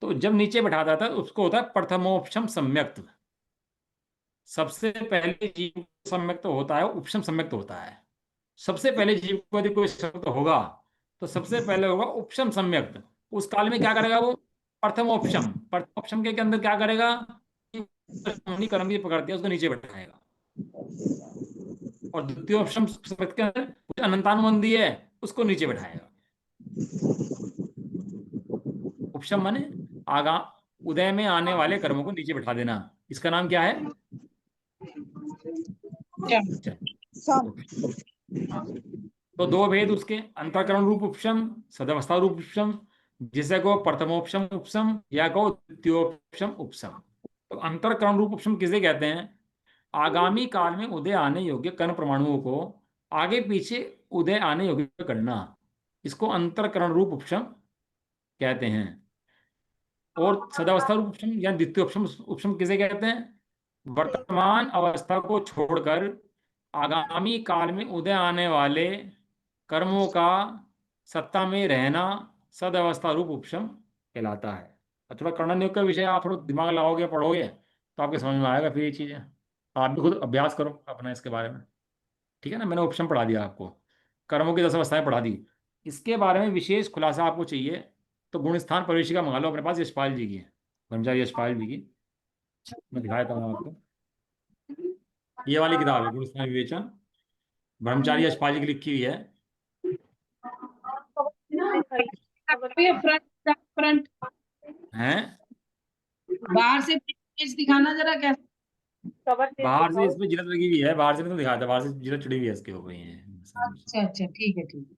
तो जब नीचे बैठा देता है तो उसको होता है प्रथमोपशम सम्यक्त। सबसे पहले जीव को सम्यक्त होता है, उपशम सम्यक्त होता है। सबसे पहले जीव को यदि कोई सम्यक्त होगा तो सबसे पहले होगा उपशम सम्यक्त। उस काल में क्या करेगा वो? प्रथमोपशम। प्रथमोपशम के अंदर क्या करेगा कि मोहनी कर्म की पकड़ती है, उसको नीचे बैठाएगा। और द्वितीय ऑप्शन के अंदर जो अनंतानुबंधी है उसको नीचे बैठाएगा। उपशम माने आगा, उदय में आने वाले कर्मों को नीचे बैठा देना। इसका नाम क्या है? क्या? तो दो भेद उसके, अंतःकरण रूप उपशम, सदवस्था रूप उपशम, जिसे को प्रथमोपशम उपशम या को द्वितीयोपशम उपशम। तो अंतःकरण रूप उपशम किसे कहते हैं? आगामी काल में उदय आने योग्य कण परमाणुओं को आगे पीछे उदय आने योग्य करना, इसको अंतःकरण रूप उपशम कहते हैं। और सदावस्था रूप उपशम या द्वितीय उपशम उपशम किसे कहते हैं? वर्तमान अवस्था को छोड़कर आगामी काल में उदय आने वाले कर्मों का सत्ता में रहना सदवस्था रूप उपशम कहलाता है। और थोड़ा कर्ण योग का विषय आप थोड़ा दिमाग लगाओगे, पढ़ोगे तो आपके समझ में आएगा फिर ये चीजें। आप भी खुद अभ्यास करो अपना इसके बारे में, ठीक है ना। मैंने उपशम पढ़ा दिया आपको, कर्मों की 10 अवस्थाएं पढ़ा दी। इसके बारे में विशेष खुलासा आपको चाहिए तो गुणस्थान प्रवेशिका मंगा लो अपने पास, यशपाल जी की, ब्रह्मचारी यशपाल जी की। मैं दिखा देता हूँ आपको, ये वाली किताब है गुणस्थान विवेचन, ब्रह्मचारी यशपाल जी की लिखी हुई है। फ्रंट फ्रंट हैं? बाहर से पेज दिखाना जरा कैसे। कवर पेज बाहर से दिखाओ। इसमें जिलत लगी हुई है, बाहर से नहीं तो दिखाता, बाहर से जिलत चढ़ी हुई है इसके ऊपर ये। अच्छा अच्छा, ठीक है ठीक है।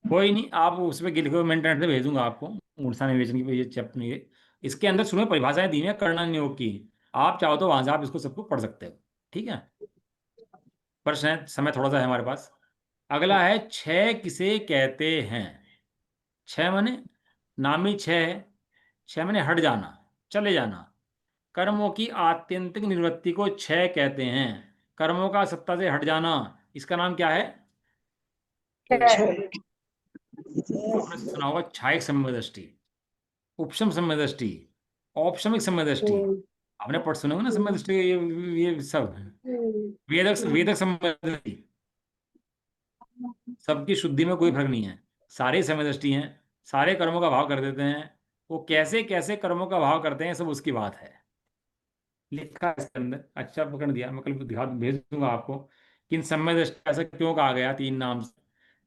कोई नहीं, आप उसमें लिखो, मैं इंटरनेट से भेजूंगा आपको गुणस्थान विवेचन की ये चैप्टर में। इसके अंदर सुनो परिभाषाएं दी हैं कर्णन योग की, आप चाहो तो वहां से आप इसको सबको पढ़ सकते हो, ठीक है। प्रश्न है, समय थोड़ा सा है हमारे पास। अगला है छह किसे कहते हैं? छह माने नामी छह है, छह माने हट जाना, चले जाना। कर्मों की आत्यंतिक निवृत्ति को छह कहते हैं, कर्मों का सत्ता से हट जाना, इसका नाम क्या है? आपने सुना होगा छायक सम्यक दृष्टि, उपशम सम्यक दृष्टि, औपशमिक सम्यक दृष्टि। आपने पढ़ सुना होगा ना सम्यक दृष्टि, ये सब वेदक वेदक सम्यक दृष्टि। सबकी शुद्धि में कोई फर्क नहीं है, सारे समय दृष्टि हैं, सारे कर्मों का भाव कर देते हैं। वो कैसे कैसे कर्मों का भाव करते हैं सब उसकी बात है, लिखा है इसके अंदर। अच्छा पकड़ दिया, मैं कल दिखा भेज दूंगा आपको कि इन समय दृष्टि ऐसा क्यों कहा गया, तीन नाम से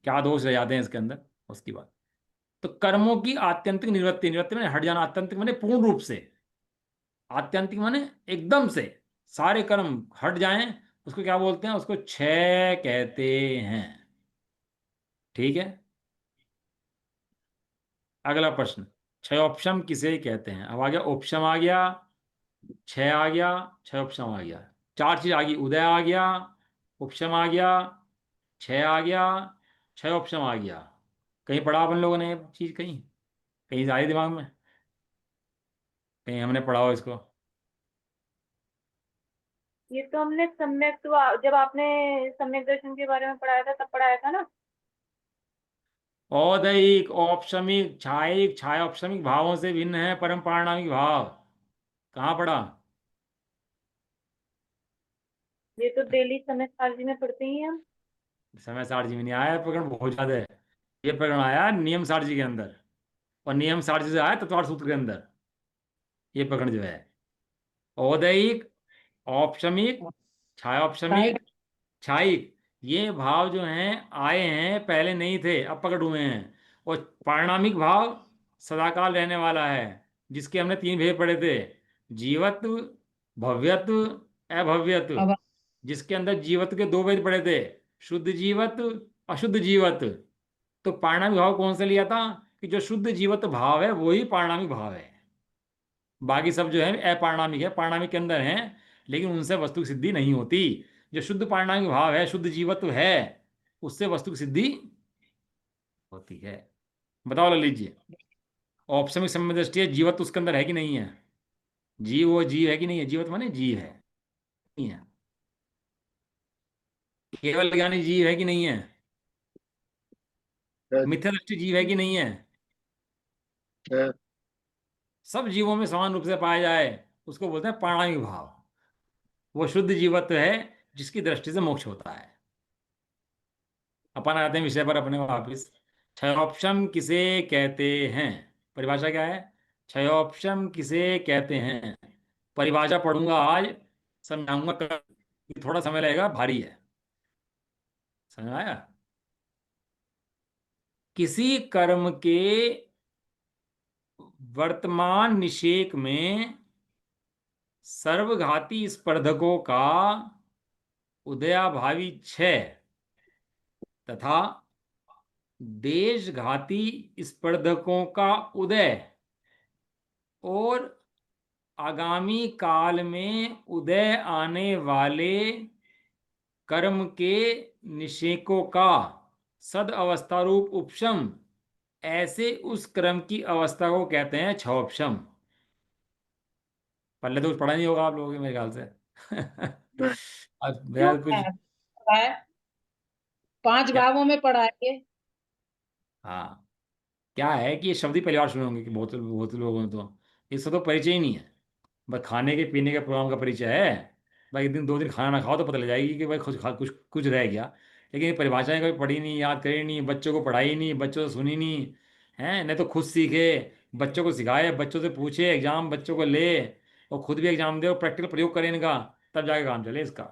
क्या दोष रह जाते हैं इसके अंदर, उसकी बात। तो कर्मों की आत्यंतिक निवृत्ति, निवृत्ति मैंने हट जाना, आत्यंतिक मैंने पूर्ण रूप से, आत्यंतिक माने एकदम से सारे कर्म हट जाएं, उसको क्या बोलते हैं? उसको क्षय कहते हैं, ठीक है। अगला प्रश्न, क्षयोपशम किसे कहते हैं? अब आ गया उपशम, आ गया क्षय, आ गया क्षयोपशम, आ गया चार चीज आ गई। उदय आ गया, उपशम आ गया, क्षय आ गया, क्षयोपशम आ गया। कहीं पढ़ा अपन लोगों ने ये चीज? कहीं कहीं आ रही दिमाग में? कहीं हमने पढ़ा हो इसको? ये तो हमने सम्यक, तो जब आपने सम्यक दर्शन के बारे में पढ़ाया था तब पढ़ाया था ना। औदैहिक, औपशमिक, छायिक, छायोपशमिक भावों से भिन्न है परम पारणामिक भाव। कहाँ पढ़ा? ये तो डेली समय सारणी में पढ़ते ही हैं हम। समय सारजी में नहीं आया प्रकरण, बहुत ज्यादा है। ये प्रकरण आया नियम सारजी के अंदर, और नियम सारजी से आया तत्वार्थ सूत्र के अंदर। ये प्रकरण जो है औदैहिक, औपशमिक, छायोपशमिक, छायिक, ये भाव जो हैं आए हैं, पहले नहीं थे, अब प्रकट हुए हैं। और पारिणामिक भाव सदाकाल रहने वाला है, जिसके हमने तीन भेद पढ़े थे, जीवत्व, भव्यत्व, अभव्यत्व। अब जिसके अंदर जीवत्व के दो भेद पढ़े थे, शुद्ध जीवत्व, अशुद्ध जीवत्व। तो पारिणामिक भाव कौन सा लिया था? कि जो शुद्ध जीवत्व भाव है वही पारिणामिक भाव है, बाकी सब जो है अपारिणामिक है, पारिणामिक के अंदर हैं, लेकिन उनसे वस्तु की सिद्धि नहीं होती। जो शुद्ध पारिणामिक भाव है, शुद्ध जीवत्व है, उससे वस्तु की सिद्धि होती है। बताओ ललित जी, औपशमिक सम्यक दृष्टि है, जीवत्व उसके अंदर है कि नहीं है? जीव, वो जीव है कि नहीं है? जीवत्व माने जीव है, नहीं है? केवल ज्ञानी जीव है कि नहीं है? है, मिथ्या दृष्टि जीव है कि नहीं है? है। सब जीवों में समान रूप से पाया जाए उसको बोलते हैं पारिणामिक भाव। वो शुद्ध जीवत्व है जिसकी दृष्टि से मोक्ष होता है। अपन आते हैं विषय पर अपने वापिस। क्षयोपशम किसे कहते हैं? परिभाषा क्या है? क्षयोपशम किसे कहते हैं? परिभाषा पढ़ूंगा आज, समझाऊंगा कल, थोड़ा समय लगेगा, भारी है। समझ आया? किसी कर्म के वर्तमान निषेक में सर्वघाती स्पर्धकों का उदयाभावी क्षय तथा देशघाती स्पर्धकों का उदय और आगामी काल में उदय आने वाले कर्म के निषेकों का सद अवस्था रूप उपशम, ऐसे उस क्रम की अवस्था को कहते हैं क्षोभशम। पहले तो कुछ पढ़ा नहीं होगा आप लोगों के मेरे ख्याल से। अब क्यों यार कुछ। पढ़ा है? 5 क्या? भागों में पढ़ा है ये। हाँ, क्या है कि ये शब्द ही पहली बार सुने होंगे कि बहुत बहुत लोगों ने तो इससे तो परिचय ही नहीं है। बस खाने के पीने के प्रोग्राम का परिचय है। भाई एक दिन दो दिन खाना ना खाओ तो पता लग जाएगी कि भाई कुछ कुछ रह गया। लेकिन ये परिभाषाएं कभी पढ़ी नहीं, याद करी नहीं, बच्चों को पढ़ाई नहीं, बच्चों से सुनी नहीं है, नहीं तो खुद सीखे, बच्चों को सिखाए, बच्चों से पूछे, एग्जाम बच्चों को ले और खुद भी एग्जाम दे और प्रैक्टिकल प्रयोग करें इनका, तब जाके काम चले इसका।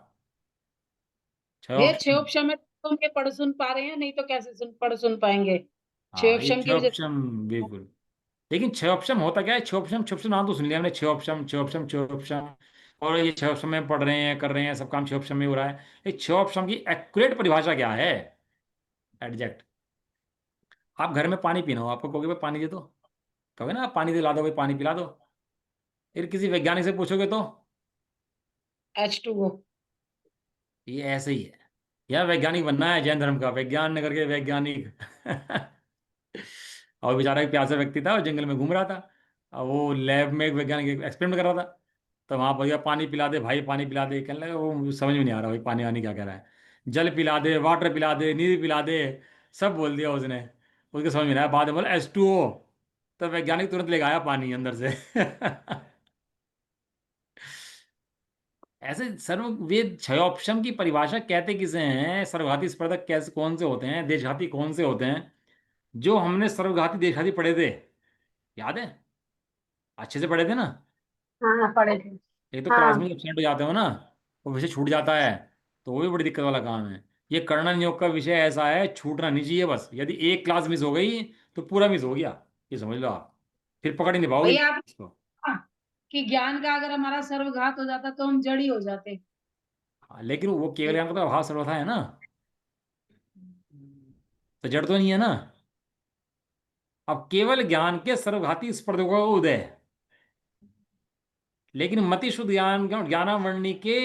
छह ये ऑप्शन। क्षोभ में तुम ये पढ़ सुन पा रहे हैं, नहीं तो कैसे पढ़ सुन पाएंगे। हाँ, क्षोभ ये छह की वजह से। ऑप्शन बिल्कुल। लेकिन छह ऑप्शन होता क्या है? छह ऑप्शन, छह ऑप्शन नाम तो सुन लिया हमने, छह ऑप्शन, छह ऑप्शन, छह ऑप्शन। और ये छह ऑप्शन में पढ़ रहे हैं, कर रहे हैं, सब काम छह ऑप्शन में हो रहा है। ये छह ऑप्शन की एक्यूरेट परिभाषा क्या है? एग्जैक्ट। आप घर में पानी पीना हो, आपको कहोगे भाई पानी दे दो, कहोगे ना आप पानी दिला दो भाई, पानी पिला दो। फिर किसी वैज्ञानिक से पूछोगे तो H2O। ये ऐसे ही है। यार वैज्ञानिक बनना है जैन धर्म का, वैज्ञान करके वैज्ञानिक। और बेचारा एक प्यासा व्यक्ति था, वो जंगल में घूम रहा था। अब वो लैब में एक वैज्ञानिक एक्सपेरिमेंट कर रहा था। तो वहां पर भैया पानी पिला दे भाई, पानी पिला दे, कहने लगा वो समझ में नहीं आ रहा भाई पानी वानी क्या कह रहा है। जल पिला दे, वाटर पिला दे, नीर पिला दे, सब बोल दिया उसने। उसके समझ में नहीं आया, बाद में बोला H2O। तो वैज्ञानिक तुरंत ले आया पानी अंदर से। ऐसे सर्ववेद क्षयोपशम की परिभाषा कहते किसे हैं? सर्वघाती स्पर्धक कैसे कौन से होते हैं, देशघाती कौन से होते हैं? जो हमने सर्वघाती देशघाती पढ़े थे, याद है? अच्छे से पढ़े थे ना? हाँ हाँ पढ़े थे। एक तो क्लास हाँ में एब्सेंट हो जाते हो ना, वो विषय छूट जाता है, तो वो भी बड़ी दिक्कत वाला काम है। ये कर्ण नियोग का विषय ऐसा है, छूटना नहीं चाहिए। बस यदि एक क्लास मिस हो गई तो पूरा मिस हो गया, ये समझ लो आप। फिर पकड़ ही नहीं पाओगे भैया आप इसको। कि ज्ञान का अगर हमारा सर्वघात हो जाता तो हम जड़ ही हो जाते। हाँ, लेकिन वो केवल ज्ञान का तो अभाव सर्वथा है ना, तो जड़ तो नहीं है ना। अब केवल ज्ञान के सर्वघाती स्पर्धकों का उदय है, लेकिन मति शुद्ध ज्ञान ज्ञानावरणी के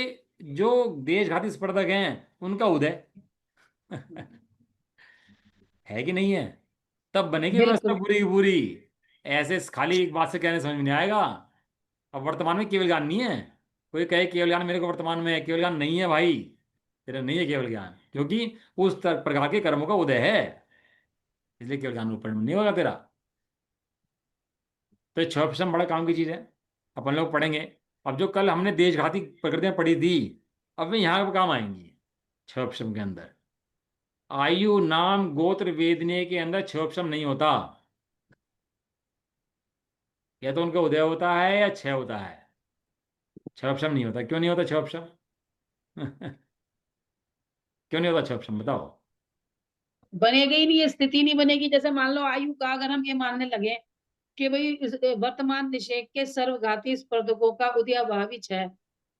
जो देशघाती स्पर्धक हैं उनका उदय। है कि नहीं है? तब बनेगी व्यवस्था बिल्कुल। पूरी की पूरी। ऐसे खाली एक बात से कहने समझ में नहीं आएगा। अब वर्तमान में केवल ज्ञान नहीं है। कोई कहे केवल ज्ञान मेरे को वर्तमान में है, केवल ज्ञान नहीं है भाई। तेरा नहीं है केवल ज्ञान, क्योंकि उस प्रकार के कर्मों का उदय है, इसलिए केवल ज्ञान ऊपर नहीं होगा तेरा। तो ये छह ऑप्शन बड़ा काम की चीज है, अपन लोग पढ़ेंगे। अब जो कल हमने देशघाती प्रकृतियां पढ़ी थी, अब वे यहाँ पे काम आएंगी छह ऑप्शन के अंदर। आयु नाम गोत्र वेदने के अंदर छह ऑप्शन नहीं होता। या तो उनका उदय होता है या छह होता है, छह ऑप्शन नहीं होता। क्यों नहीं होता छह ऑप्शन? क्यों नहीं होता छह ऑप्शन, बताओ। बनेगी ही नहीं, ये स्थिति नहीं बनेगी। जैसे मान लो आयु का अगर हम ये मानने लगे कि भाई वर्तमान निषेक के सर्वघाती स्पर्धकों का उदयाभावी है,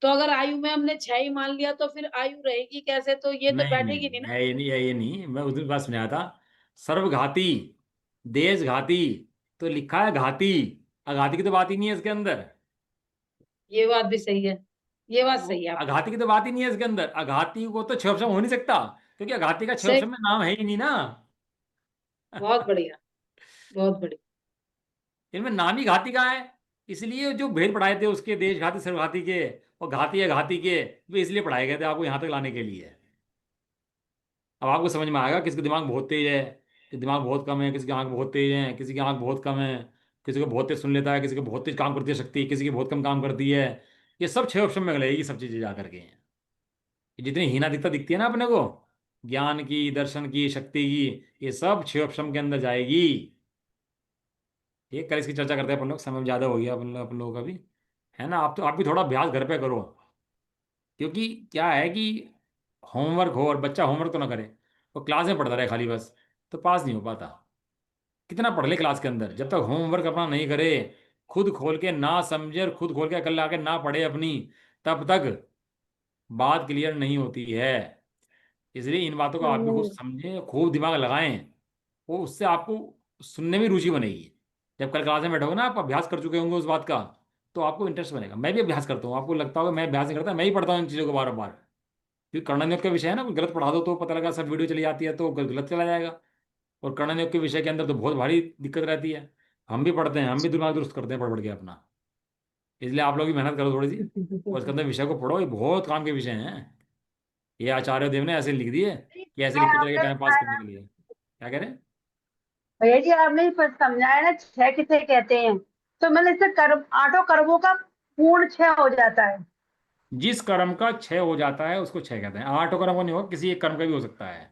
तो अगर आयु में हमने 6 ही मान लिया तो फिर आयु रहेगी कैसे? तो ये तो नहीं बैठेगी नहीं नहीं, ना। है ये नहीं, है ये नहीं। मैं उस दिन बात सुनाया था। सर्वघाती, देशघाती, तो लिखा है घाती, अघाती की तो बात ही नहीं है इसके अंदर। ये बात भी सही है। ये बात वो सही है आपकी। अघाती की तो बात ही नहीं है इसके अंदर। अघाती को तो छह ऑप्शन हो नहीं सकता, क्योंकि अघाती का छह सही। ऑप्शन में नाम है ही नहीं ना। बहुत बढ़िया। बहुत बढ़िया। इनमें नाम ही घाती का है। इसलिए जो भेद पढ़ाए थे उसके, देश घाती सर्वघाती के और घाती या घाती के, वे इसलिए पढ़ाए गए थे आपको यहाँ तक लाने के लिए। अब आपको समझ में आएगा किसका दिमाग बहुत तेज है, किसका दिमाग बहुत कम है, किसी की आंख बहुत तेज है, किसी की आंख बहुत कम है, किसी को बहुत तेज सुन लेता है, किसी को बहुत तेज काम करती है शक्ति, किसी की बहुत कम काम करती है। ये सब छह ऑप्शन में लगेगी सब चीजें जा करके। ये जितनी हीनाधिकता दिखती है ना अपने को, ज्ञान की, दर्शन की, शक्ति की, ये सब छह ऑप्शन के अंदर जाएगी। ठीक है, कल इसकी चर्चा करते हैं अपन लोग, समय ज़्यादा हो गया अपन लोगों का भी, है ना? आप तो आप भी थोड़ा अभ्यास घर पे करो, क्योंकि क्या है कि होमवर्क हो और बच्चा होमवर्क तो ना करे, वो क्लास में पढ़ता रहे खाली बस, तो पास नहीं हो पाता। कितना पढ़ ले क्लास के अंदर, जब तक होमवर्क अपना नहीं करे, खुद खोल के ना समझे और खुद खोल के अकल ला के ना पढ़े अपनी, तब तक बात क्लियर नहीं होती है। इसलिए इन बातों को आप भी खूब समझें, खूब दिमाग लगाएं, वो उससे आपको सुनने में रुचि बनेगी। जब कल क्लास में बैठोगे ना, आप अभ्यास कर चुके होंगे उस बात का, तो आपको इंटरेस्ट बनेगा। मैं भी अभ्यास करता हूँ, आपको लगता होगा मैं अभ्यास नहीं करता, मैं ही पढ़ता हूँ इन चीज़ों को बार बार, क्योंकि कर्ण नियोग का विषय है ना, कोई गलत पढ़ा दो तो पता लगा सब वीडियो चली जाती है तो गलत चला जाएगा। और कर्ण नियोग के विषय के अंदर तो बहुत भारी दिक्कत रहती है। हम भी पढ़ते हैं, हम भी दिमाग दुरुस्त करते हैं पढ़ पढ़ के अपना। इसलिए आप लोग भी मेहनत करो थोड़ी सी, और इसके अंदर विषय को पढ़ो, ये बहुत काम के विषय हैं। ये आचार्य देव ने ऐसे लिख दिए कि ऐसे लिखते चले टाइम पास करने के लिए। क्या कह रहे हैं? भैया जी आपने समझाया ना छह किसे कहते हैं, तो मतलब इससे कर्म, आठों कर्मों का पूर्ण छह हो जाता है। जिस कर्म का क्षय हो जाता है उसको क्षय कहते हैं। आठों कर्म का नहीं होगा, किसी एक कर्म का भी हो सकता है,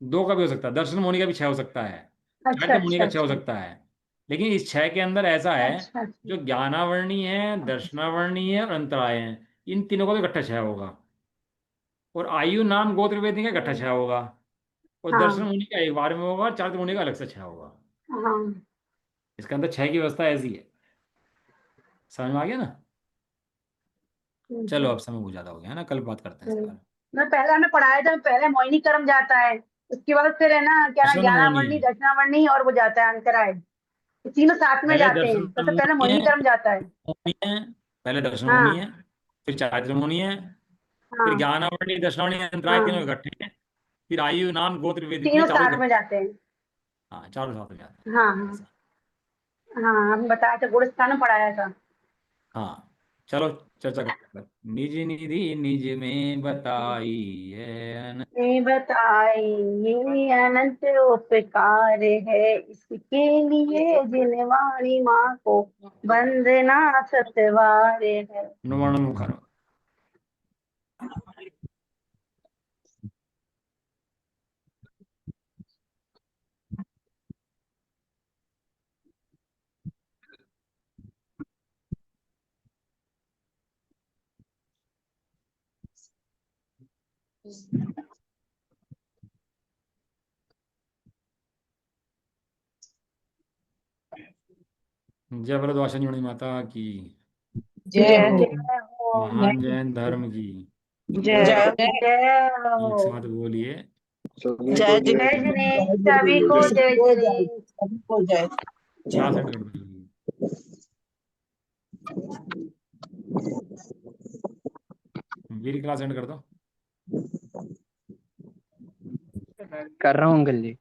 दो का भी हो सकता है, दर्शन मुनि का भी क्षय हो सकता है, अच्छा चाट्य मुनि अच्छा का क्षय हो अच्छा सकता है। लेकिन इस क्षय के अंदर ऐसा है, अच्छा अच्छा। जो ज्ञानावर्णी है, दर्शनावर्णी है और अंतराय है, इन तीनों का भी इकट्ठा क्षय होगा। और आयु नाम गोत्र वेदी का इकट्ठा क्षय होगा। और दर्शन हाँ मुनि का एक बार में होगा और चाट्य मुनि का अलग से क्षय होगा। हाँ। इसके अंदर क्षय की व्यवस्था ऐसी है। समझ में आ गया ना? चलो अब समय बहुत ज्यादा हो गया है ना, कल बात करते हैं इसके हम्म। बारे में। मैं पहले हमने पढ़ाया था, पहले मोहिनी कर्म जाता है, उसके बाद फिर है ना क्या ना, दर्शन मुनि, ज्ञानावर्णी दक्षिणावर्णी और वो जाता है अंतराय। ये तीनों साथ में पहले जाते हैं, दर्शन सबसे पहले मुनि है, मोहिनी कर्म जाता है। मुनि है, पहले दर्शन मुनि हाँ है, फिर चारित्र मुनि है, फिर हाँ ज्ञानावली दर्शनावली अंतराय, तीनों हाँ। इकट्ठे हैं। फिर आयु नाम गोत्र वेद, इतने तीनों चारों साथ में इकट्ठे। जाते हैं। हाँ, चारों साथ में जाते हाँ हैं हाँ ऐसा। हाँ, हम बताया था, गुड़स्थान में पढ़ाया था। हाँ, चलो चर्चा करते हैं। निज निधि निज में बताई है। ये बताए ये अनंत उपकार है, इसके लिए जिन वाणी माँ को वंदना सतवार है। अनुवर्णन करो। जय भरद्वासनी माता की, जय हो। जय हो। महान जैन धर्म की। जय जय एक हो। साथ बोलिए। सभी जय को जी। जय जय। जिनेश, सभी को जय जिनेश। सभी को जय। क्लास एंड कर दो। वीर क्लास एंड कर दो। कर रहा हूँ अंकल जी।